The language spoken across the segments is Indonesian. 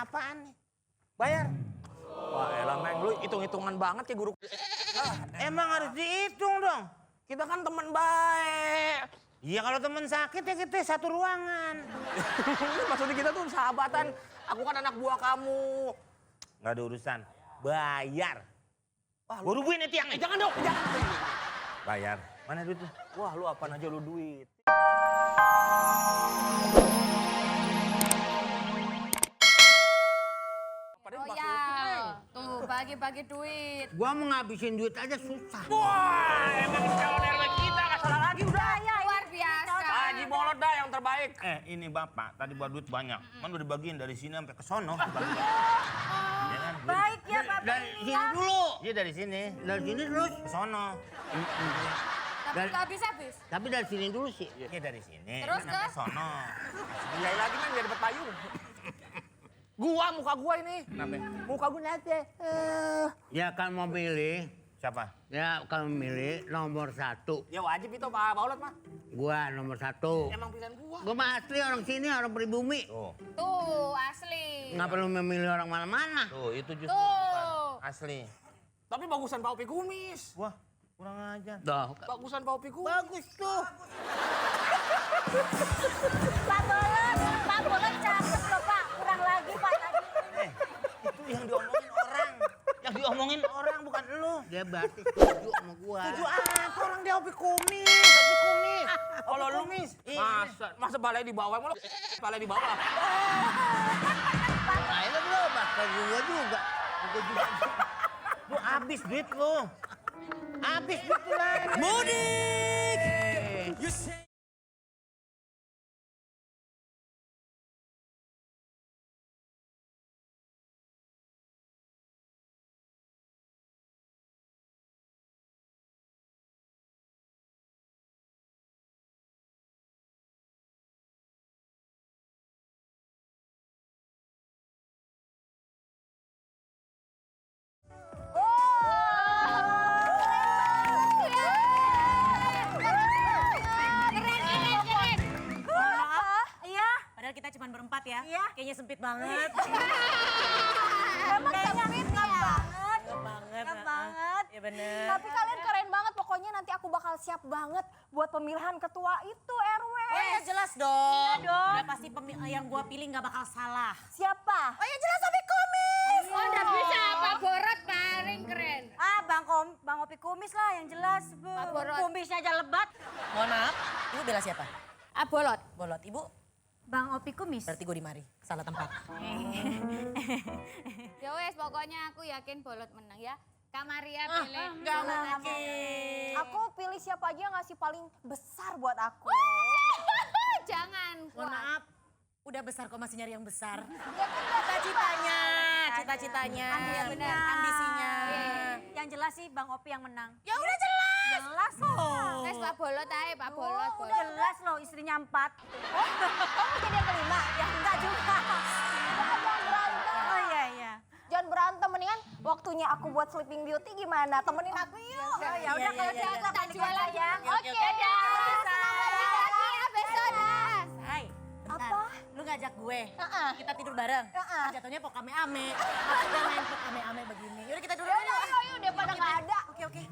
Apaan nih? Bayar. Wah elah Meng, lu hitung-hitungan banget ya guru. Emang harus dihitung dong. Kita kan teman baik. Iya kalau temen sakit ya kita satu ruangan. Maksudnya kita tuh sahabatan. Aku kan anak buah kamu. Gak ada urusan. Bayar. Wah, Gue rubuhin nih tiangnya. jangan dong, jangan. Bayar. Mana duit lu? Wah lu apaan aja lu duit. Oh ya, tuh bagi-bagi duit. Gua mau ngabisin duit aja susah. Wah emang calon RW kita gak salah lagi udah. Luar biasa. Haji Bolot dah yang terbaik. Ini bapak, tadi buat duit banyak. Kan udah dibagiin dari sini sampai ke sono. Ya kan? Baik ya Bapak Dari ini sini ya. dulu. Iya dari sini. Dari sini terus ke sono. Tapi Dari- gak habis-habis. Tapi dari sini dulu sih. Iya dari sini. Terus sampai ke? sono. Nilai lagi Meng biar dapat payung. Muka gua ini. Kenapa? Muka gua nanti. Ya kan mau pilih. Siapa? Ya kalau milih nomor 1. Ya wajib itu Pak Bolot mah. Gua nomor 1. Emang pilihan gua. Gua mah asli orang sini, orang pribumi. Tuh, asli. Nggak perlu memilih orang mana-mana. Tuh itu justru Tuh. Asli. Tapi bagusan Pak Opi Kumis. Wah, kurang ajar. Bagusan Pak Opi Kumis. Bagus tuh. Pak Bolot cakep loh Pak. Kurang lagi Pak tadi. Itu yang diomongin orang. Yang diomongin orang bukan lu. Dia berarti setuju sama gua. Tujuh apa orang dia Opi Kumis. Opi Kumis. Kalau lu masa balai di bawah emang lu balai di bawah. Nah, itu lu bakal gua juga. Gua juga. Lu habis duit lu. Habis duit lu lah. Mudik. Padahal kita cuma berempat ya. Iya. Kayaknya sempit banget. Emang sempit ngap banget. banget. Ngap banget. Iya bener. Tapi kalian keren banget. Pokoknya nanti aku bakal siap banget buat pemilihan ketua itu RW. Oh ya jelas dong. Iya dong. Udah pasti yang gua pilih nggak bakal salah. Siapa? Oh ya jelas Opi Kumis. Oh, udah bisa Pak Borot paling keren. Bang Opi Kumis lah yang jelas. Pak Borot. Kumisnya aja lebat. Mohon maaf, ibu bela siapa? Bolot. Bolot, ibu Bang Opi Kumis. berarti gue di mari. Salah tempat. Ya wes pokoknya aku yakin Bolot menang ya. Kak Maria pilih. Gak mungkin. Aku pilih siapa aja yang ngasih paling besar buat aku. Jangan. Mohon maaf, udah besar kok masih nyari yang besar. Ya kan Cita-citanya. Ambisinya. Ambisinya. Yang jelas sih Bang Opi yang menang. Ya udah jelas. Jelas loh. Wes Pak Bolot aja, Pak Bolot. Oh, udah jelas loh istrinya 4. Oh, kamu jadi yang kelima? Ya enggak juga. Jangan berantem. Oh iya. Jangan berantem, mendingan waktunya aku buat Sleeping Beauty gimana? Temenin aku yuk. Ya udah kalau iya. gitu kita jualan ya. Oke. Dadah. Lagi ya besok. Hai, bentar. Apa? Lu ngajak gue, Heeh. kita tidur bareng. Heeh. Jatuhnya pok ame-ame. Maksudnya main pok ame-ame begini. Yaudah kita tidur Yaudah, yuk, udah pada nggak ada. Oke.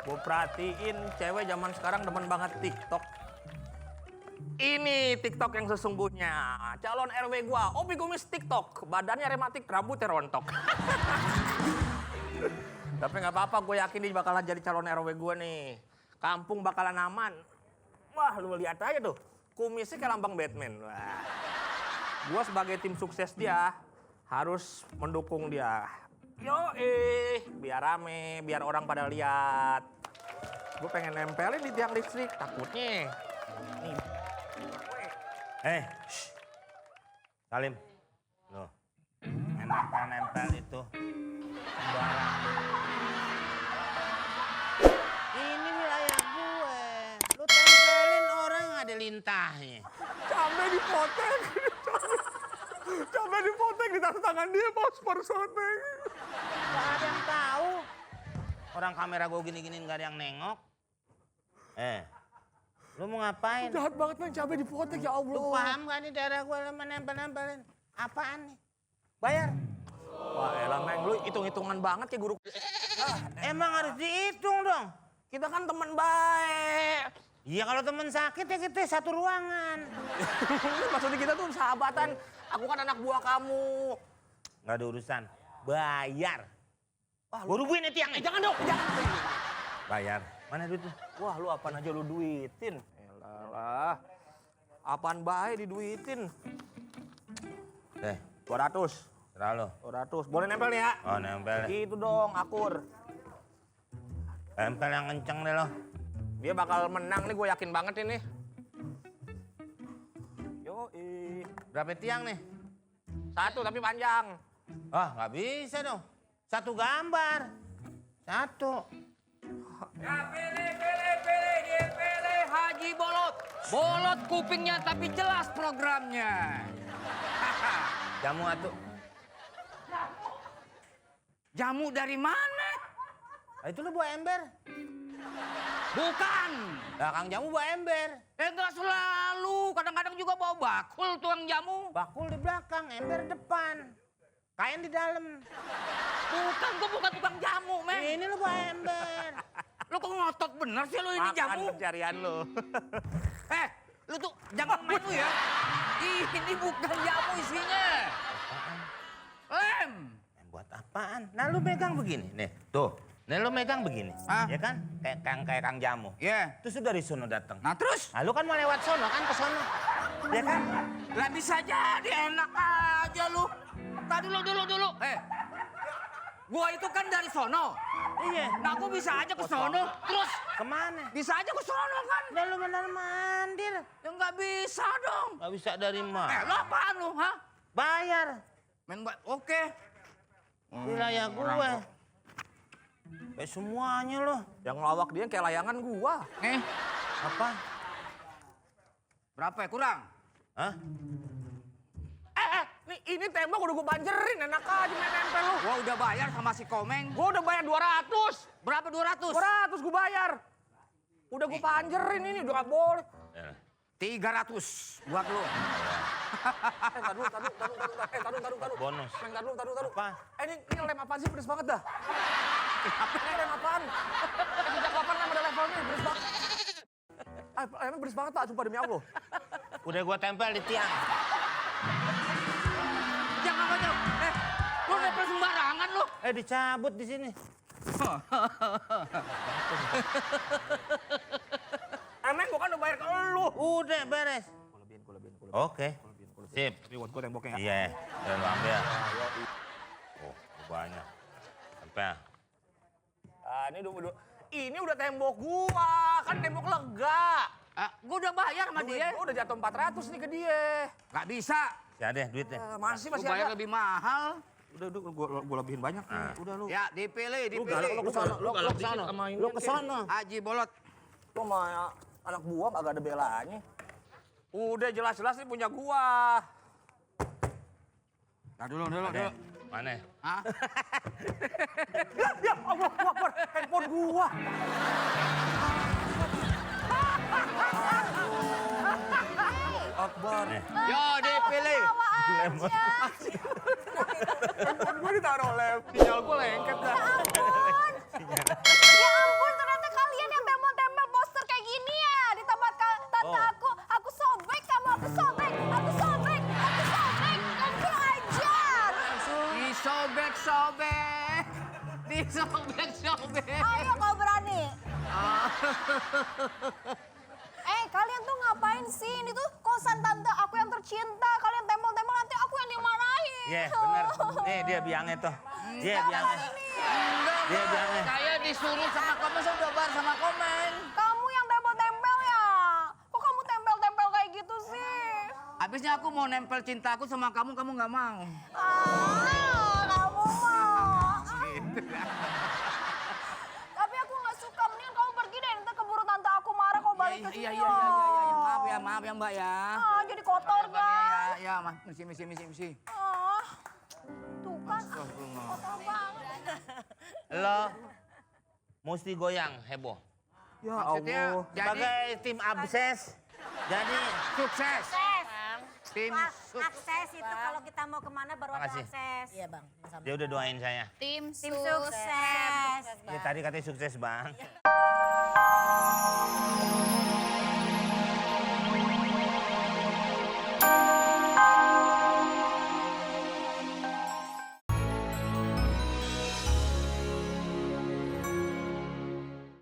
Gue perhatiin cewek zaman sekarang demen banget TikTok. Ini TikTok yang sesungguhnya. Calon RW gua, Opi Kumis TikTok. Badannya rematik, rambutnya rontok. Tapi nggak apa-apa, gue yakin dia bakalan jadi calon RW gua nih. Kampung bakalan aman. Wah, lu lihat aja tuh. Kumisnya kayak lambang Batman. Wah. Gua sebagai tim sukses dia harus mendukung dia. Biar rame, biar orang pada lihat. Gue pengen nempelin di tiang listrik, takutnya. Nih. Salim. Loh. Nempel-nempel itu. Sembarang. Ini wilayah gue. Lu tempelin orang ada lintahnya. Cabai dipotong. Cabai dipotong di tangan dia, paspor soteng. Gak ada yang tahu. Orang kamera gue gini-gini gak ada yang nengok. Lu mau ngapain? Jahat banget men, cabai dipotek ya Allah. Lu paham gak nih daerah gue nempel-nempelin? Apaan nih? Bayar. Wah elah Meng, lu hitung-hitungan banget kayak guru. Emang harus dihitung dong. Kita kan teman baik. Iya kalau temen sakit ya kita satu ruangan. Maksudnya kita tuh sahabatan. Aku kan anak buah kamu. Gak ada urusan. Bayar. Wah, Gue rubuhin nih tiangnya. jangan dong, jangan. Bayar. Mana duit lu? Wah lu apaan aja lu duitin. Elah. Apaan baik diduitin. 200. Serah lo. 200. Boleh nempel nih ya? Oh nempel. Gitu dong, akur. Nempel yang kenceng deh lo. Dia bakal menang nih, gue yakin banget ini. Yoi. Berapa tiang nih? 1 tapi panjang. Oh nggak bisa dong. Satu gambar. Satu. Ya pilih Haji Bolot. Bolot kupingnya tapi jelas programnya. Jamu atuh. Jamu dari mana? Nah, itu lu bawa ember. Bukan. Lah Kang Jamu bawa ember. Enggak selalu. Kadang-kadang juga bawa bakul tuang jamu. Bakul di belakang, ember depan. Kain di dalam. Bukan, gua bukan tukang jamu, men. Ini lu bawa ember. Lu kok ngotot bener sih lu ini Makan jamu? pencarian lu. Lu tuh jangan main lu ya. Ini bukan jamu isinya. Lem. Buat apaan? Nah lu megang begini, nih tuh. Nah lu megang begini, Hah? ya kan? Kayak Kang Jamu. Ya. Terus udah dari sono datang. Nah terus? Nah lu kan mau lewat sono kan ke sono. Ya kan? Lah bisa jadi enak aja lu. Tadi dulu. Gua itu kan dari sono. Iya. Nah gua bisa aja ke sono. Terus Kemana? bisa aja ke sono kan? Nah lu benar mandir. Ya nggak bisa dong. Gak bisa dari mana? Lo apaan lu, ha? Bayar. Oke. Wilayah gue. Kayak semuanya loh. Yang ngelawak dia kayak layangan gua. Apa? Berapa ya kurang? Hah? Ini tembok udah gua banjerin, enak aja main nempel lu. Gua udah bayar sama si Komeng. Gua udah bayar 200. Berapa 200? 200 gua bayar. Udah gua banjerin ini, udah gak boleh. 300 buat lu. Taruh. Bonus. Taruh. Apa? Ini lem apaan sih? Pedes banget dah. Ini lem apaan? Sejak kapan lem ada levelnya? Pedes banget. Lemnya pedes banget Pak, sumpah demi Allah. Udah gua tempel di tiang. Jangan aja. Lu nempel sembarangan lu. Dicabut di sini. Emang gua kan udah bayar ke lu. Udah beres. Gua lebihin. Oke. Sip. Reward gua temboknya ya. Iya. Udah lu ambil. Oh, banyak. Tempel. Ah, ini udah tembok gua, kan tembok lega. Gua udah bayar sama dia. Gua udah jatuh 400 nih ke dia. Gak bisa. Ya deh duitnya. Masih Gua bayar ada. lebih mahal. Udah, gua lebihin banyak nih. Udah lu. Ya dipilih. Lu kesana. Lu kesana. Haji Bolot. Lu sama anak buah agak ada belanya. Udah jelas-jelas nih punya gua. Nah dulu. Mana? Hah? Ya Allah, Akbar, handphone gua. Akbar. Yo dipilih. Handphone gua ditaruh lem. Sinyal gua lengket dah. Ya ampun, ternyata kalian yang tempel-tempel poster kayak gini ya di tempat tante aku. Aku sobek, kamu aku sobek. Kurang ajar. Disobek-sobek. Ayo kau berani. Kalian tuh ngapain sih? Ini tuh kosan tante aku yang tercinta. Kalian tempel-tempel nanti aku yang dimarahin. Iya bener. Nih dia biangnya tuh. Dia biangnya. Dia biangnya. Saya disuruh sama Komeng, saya udah bayar sama Komeng. Kamu yang tempel-tempel ya? Kok kamu tempel-tempel kayak gitu sih? Habisnya aku mau nempel cintaku sama kamu nggak mau. Kamu mau. Tapi aku nggak suka. Mendingan kamu pergi deh. Nanti keburu tante aku marah kau balik ke sini. Iya. Maaf ya Mbak ya. Jadi kotor kan? Ya, misi. Tuh kan. Kotor banget. Lo mesti goyang heboh. Ya Maksudnya Allah. jadi Sebagai tim abses. Jadi sukses. Tim Akses itu kalau kita mau kemana baru ada Makasih. akses. Iya bang, sama. dia udah doain saya. Tim Tim sukses. Ya tadi katanya sukses bang.